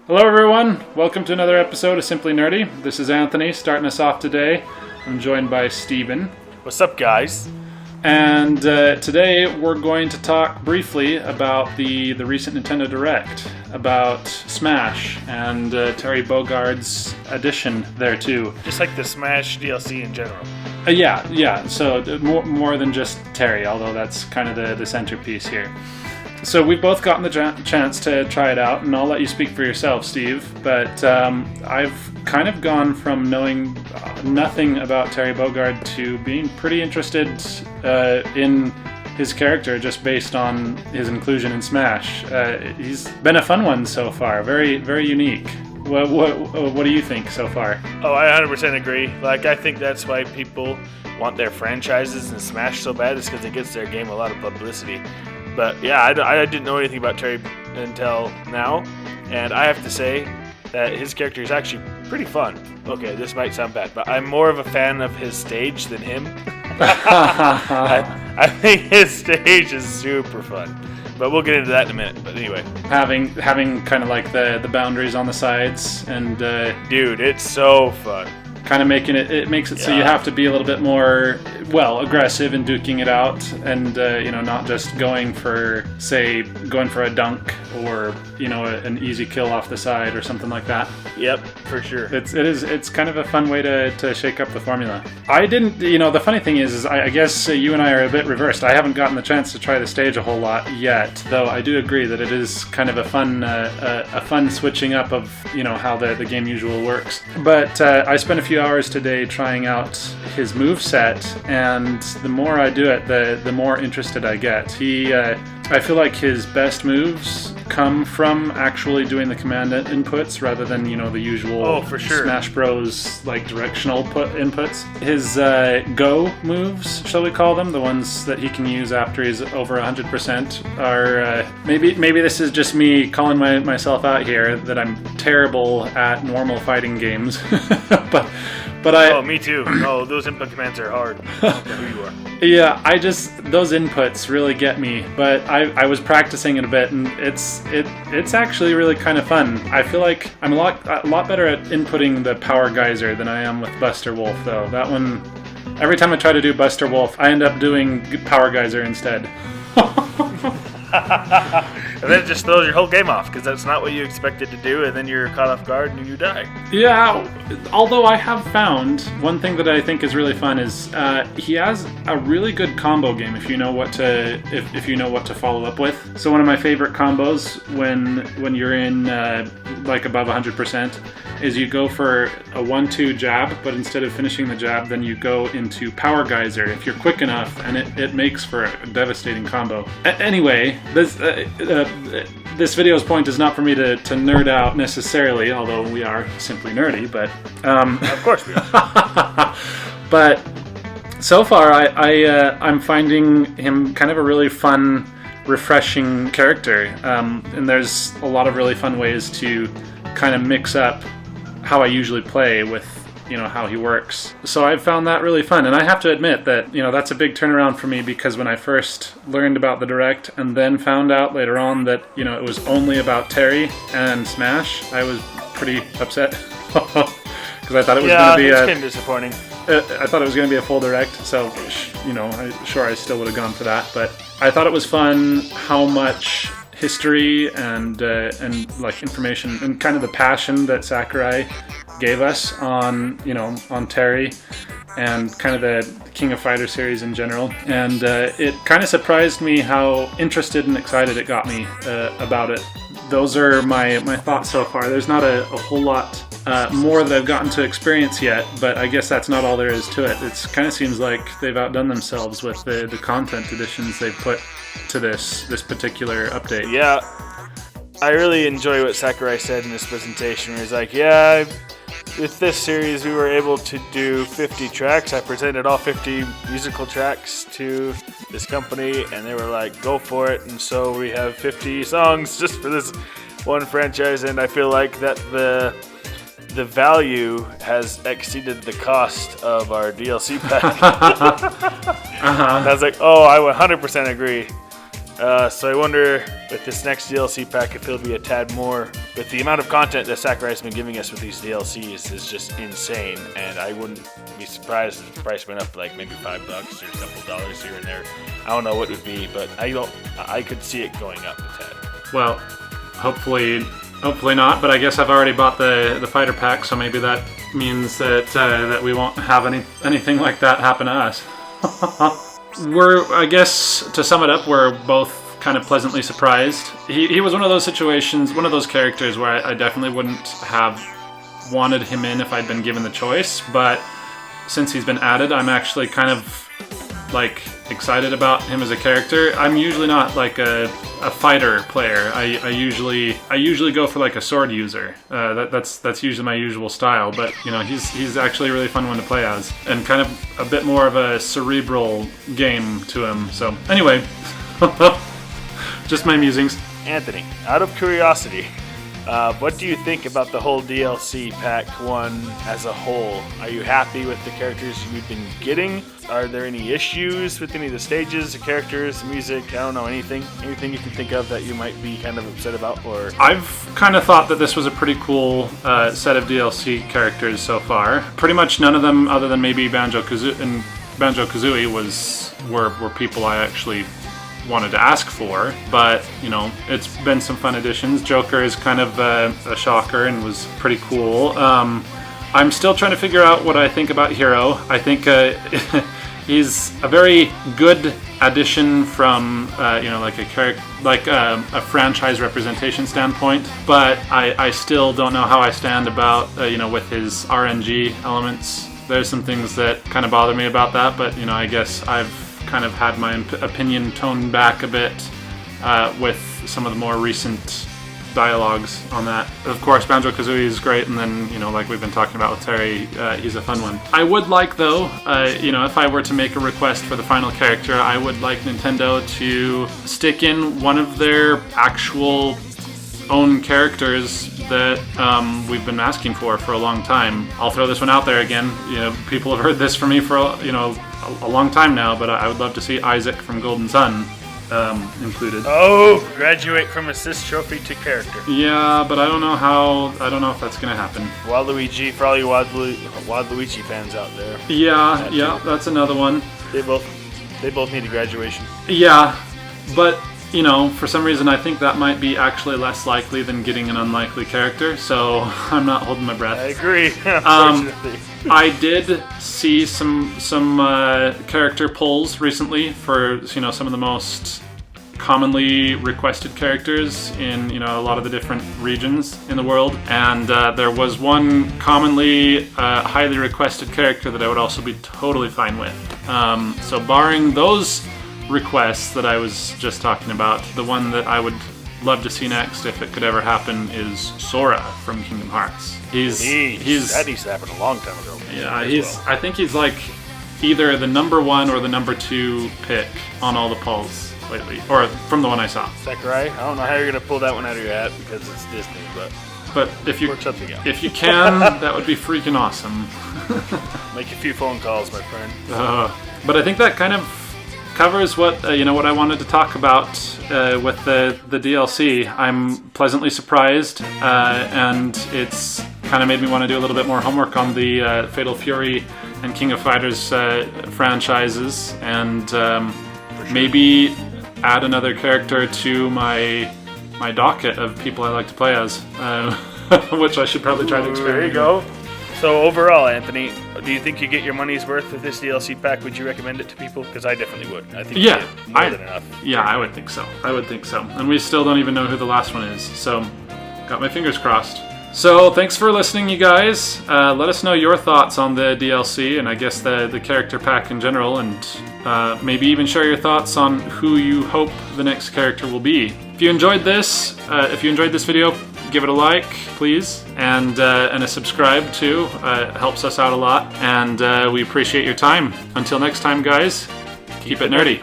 Hello everyone, welcome to another episode of Simply Nerdy. This is Anthony, starting us off today. I'm joined by Steven. What's up, guys? And today we're going to talk briefly about the recent Nintendo Direct, about Smash, and Terry Bogard's addition there too. Just like the Smash DLC in general. Yeah, so more than just Terry, although that's kind of the centerpiece here. So we've both gotten the chance to try it out, and I'll let you speak for yourself, Steve. But I've kind of gone from knowing nothing about Terry Bogard to being pretty interested in his character just based on his inclusion in Smash. He's been a fun one so far, very, very unique. What do you think so far? Oh, I 100% agree. I think that's why people want their franchises in Smash so bad, is because it gets their game a lot of publicity. But yeah, I didn't know anything about Terry until now, and I have to say that his character is actually pretty fun. Okay, this might sound bad, but I'm more of a fan of his stage than him. I think his stage is super fun, but we'll get into that in a minute. But anyway, having kind of like the boundaries on the sides, and dude, it's so fun. Kind of making it makes it so you have to be a little bit more, aggressive in duking it out, and not just going for a dunk or an easy kill off the side or something like that. Yep, for sure. It's kind of a fun way to shake up the formula. I didn't, the funny thing is I guess you and I are a bit reversed. I haven't gotten the chance to try the stage a whole lot yet, though I do agree that it is kind of a fun switching up of how the game usually works. But I spent a few hours today trying out his moveset, and the more I do it, the more interested I get. I feel like his best moves come from actually doing the command inputs rather than the usual Smash Bros directional inputs. His go moves, shall we call them, the ones that he can use after he's over 100%, are maybe this is just me calling myself out here that I'm terrible at normal fighting games, but me too. Oh, those input commands are hard. I don't know who you are. Yeah, those inputs really get me, but I was practicing it a bit, and it's actually really kind of fun. I feel like I'm a lot better at inputting the Power Geyser than I am with Buster Wolf, though. That one, every time I try to do Buster Wolf, I end up doing Power Geyser instead. And then it just throws your whole game off, because that's not what you expected to do, and then you're caught off guard and you die. Yeah, although I have found one thing that I think is really fun is he has a really good combo game if you know what to follow up with. So one of my favorite combos when you're in above 100% is you go for a 1-2 jab, but instead of finishing the jab, then you go into Power Geyser if you're quick enough, and it makes for a devastating combo. Anyway, this video's point is not for me to nerd out necessarily, although we are simply nerdy, but of course we are. But so far I'm finding him kind of a really fun, refreshing character, and there's a lot of really fun ways to kind of mix up how I usually play with how he works. So I've found that really fun, and I have to admit that that's a big turnaround for me, because when I first learned about the Direct and then found out later on that it was only about Terry and Smash, I was pretty upset because I thought it was going to be it's kind of disappointing. I thought it was going to be a full Direct, so I still would have gone for that, but I thought it was fun how much history and information and kind of the passion that Sakurai gave us on Terry and kind of the King of Fighters series in general, and it kind of surprised me how interested and excited it got me about it. Those are my thoughts so far. There's not a whole lot more that I've gotten to experience yet, but I guess that's not all there is to it. It kind of seems like they've outdone themselves with the content additions they've put to this particular update. Yeah, I really enjoy what Sakurai said in this presentation, where he's like, with this series we were able to do 50 tracks. I presented all 50 musical tracks to this company, and they were like, go for it, and so we have 50 songs just for this one franchise, and I feel like that the value has exceeded the cost of our DLC pack. And I was like, I 100% agree. So I wonder with this next DLC pack if it'll be a tad more with the amount of content that Sakurai's been giving us with these DLCs is just insane, and I wouldn't be surprised if the price went up like maybe $5 or a couple dollars here and there. I don't know what it would be, but I could see it going up a tad. Well, hopefully not. But I guess I've already bought the fighter pack, so maybe that means that we won't have anything like that happen to us. I guess to sum it up, we're both kind of pleasantly surprised. He was one of those situations, one of those characters where I definitely wouldn't have wanted him in if I'd been given the choice, but since he's been added, I'm actually kind of like excited about him as a character. I'm usually not like a fighter player. I usually go for like a sword user. That's usually my usual style, but you know, he's actually a really fun one to play as, and kind of a bit more of a cerebral game to him. So anyway, just my musings. Anthony, out of curiosity, what do you think about the whole DLC Pack 1 as a whole? Are you happy with the characters you've been getting? Are there any issues with any of the stages, the characters, the music? I don't know, anything you can think of that you might be kind of upset about? Or I've kind of thought that this was a pretty cool set of DLC characters so far. Pretty much none of them, other than maybe Banjo-Kazooie were people I actually wanted to ask for, but you know, it's been some fun additions. Joker is kind of a shocker and was pretty cool. I'm still trying to figure out what I think about Hero. I think he's a very good addition from you know, like a franchise representation standpoint, but I still don't know how I stand about you know, with his RNG elements. There's some things that kind of bother me about that, but you know, I guess I've kind of had my opinion toned back a bit with some of the more recent dialogues on that. Of course, Banjo-Kazooie is great, and then, you know, like we've been talking about with Terry, he's a fun one. I would like, though, you know, if I were to make a request for the final character, I would like Nintendo to stick in one of their actual own characters that we've been asking for a long time. I'll throw this one out there again. You know, people have heard this from me for, you know, a long time now, but I would love to see Isaac from Golden Sun included. Oh, graduate from assist trophy to character. Yeah, but I don't know if that's gonna happen. Waluigi, for all you Waluigi fans out there. Yeah, that's another one. They both need a graduation. Yeah, but you know, for some reason I think that might be actually less likely than getting an unlikely character, so I'm not holding my breath. I agree, unfortunately. I did see some character polls recently for, you know, some of the most commonly requested characters in, you know, a lot of the different regions in the world, and there was one commonly highly requested character that I would also be totally fine with. So barring those requests that I was just talking about, the one that I would love to see next, if it could ever happen, is Sora from Kingdom Hearts. That needs to happen a long time ago. Yeah, I think he's like either the number 1 or the number 2 pick on all the polls lately, or from the one I saw. Sakurai, I don't know how you're gonna pull that one out of your hat because it's Disney, but if you can, that would be freaking awesome. Make a few phone calls, my friend. But I think that kind of covers what what I wanted to talk about with the DLC. I'm pleasantly surprised, and it's kind of made me want to do a little bit more homework on the Fatal Fury and King of Fighters franchises, and maybe add another character to my docket of people I like to play as, which I should probably try to experiment. There you go. So overall, Anthony, do you think you get your money's worth with this DLC pack? Would you recommend it to people? Because I definitely would. I think you get more than enough. Yeah, I would think so. And we still don't even know who the last one is, so got my fingers crossed. So thanks for listening, you guys. Let us know your thoughts on the DLC and I guess the character pack in general, and maybe even share your thoughts on who you hope the next character will be. If you enjoyed this video, give it a like, please, and a subscribe too. It helps us out a lot, and we appreciate your time. Until next time, guys, keep it nerdy.